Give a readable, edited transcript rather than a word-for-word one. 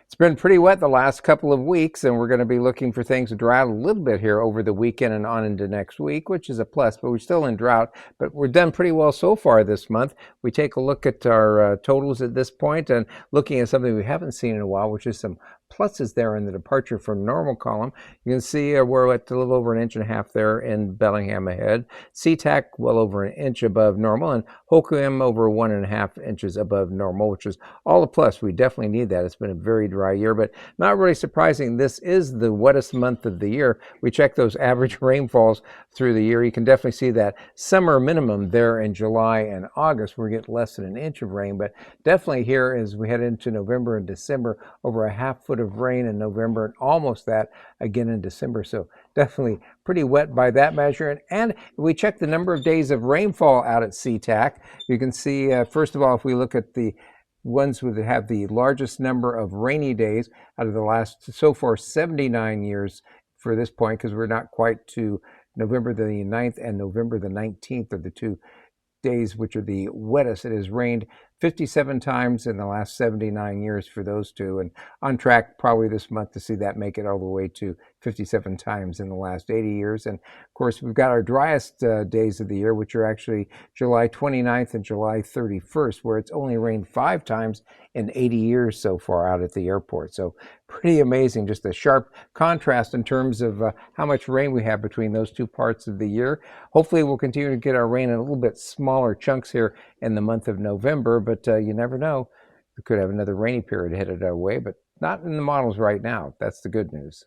It's been pretty wet the last couple of weeks, and we're going to be looking for things to dry out a little bit here over the weekend and on into next week, which is a plus, but we're still in drought. But we're done pretty well so far this month. We take a look at our totals at this point and looking at something we haven't seen in a while, which is some pluses there in the departure from normal column. You can see we're at a little over 1.5 inches there in Bellingham ahead. SeaTac well over 1 inch above normal, and Hoquiam over 1.5 inches above normal, which is all a plus. We definitely need that. It's been a very dry year, but not really surprising. This is the wettest month of the year. We check those average rainfalls through the year. You can definitely see that summer minimum there in July and August. We get less than 1 inch of rain, but definitely here as we head into November and December, over a half foot of rain in November and almost that again in December. So definitely pretty wet by that measure. And if we check the number of days of rainfall out at SeaTac, you can see, first of all, if we look at the ones that have the largest number of rainy days out of the last, so far, 79 years for this point, because we're not quite to November the 9th and November the 19th are the two days which are the wettest. It has rained 57 times in the last 79 years for those two, and on track probably this month to see that make it all the way to 57 times in the last 80 years. And of course, we've got our driest days of the year, which are actually July 29th and July 31st, where it's only rained 5 times in 80 years so far out at the airport. So pretty amazing, just a sharp contrast in terms of how much rain we have between those two parts of the year. Hopefully we'll continue to get our rain in a little bit smaller chunks here in the month of November, but you never know. We could have another rainy period headed our way, but not in the models right now. That's the good news.